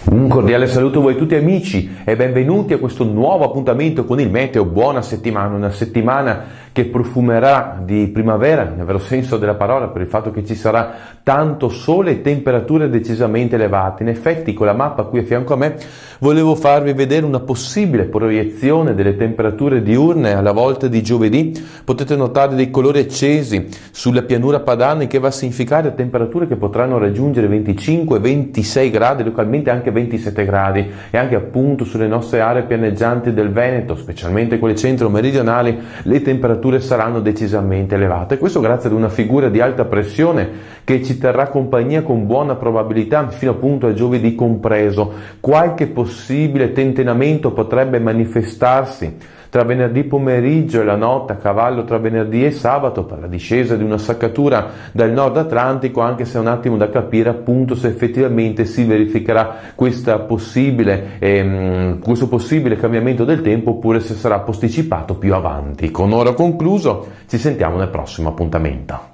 Un cordiale saluto a voi tutti amici e benvenuti a questo nuovo appuntamento con il Meteo. Buona settimana, una settimana che profumerà di primavera, nel vero senso della parola, per il fatto che ci sarà tanto sole e temperature decisamente elevate. In effetti, con la mappa qui a fianco a me, volevo farvi vedere una possibile proiezione delle temperature diurne alla volta di giovedì. Potete notare dei colori accesi sulla pianura padana, che va a significare temperature che potranno raggiungere 25-26 gradi, localmente anche 27 gradi, e anche appunto sulle nostre aree pianeggianti del Veneto, specialmente quelle centro-meridionali, le temperature saranno decisamente elevate. Questo grazie ad una figura di alta pressione che ci terrà compagnia con buona probabilità fino appunto a giovedì compreso. Qualche possibile tentennamento potrebbe manifestarsi tra venerdì pomeriggio e la notte, a cavallo tra venerdì e sabato, per la discesa di una saccatura dal nord Atlantico, anche se è un attimo da capire appunto se effettivamente si verificherà questo possibile cambiamento del tempo oppure se sarà posticipato più avanti. Con ora concluso, ci sentiamo nel prossimo appuntamento.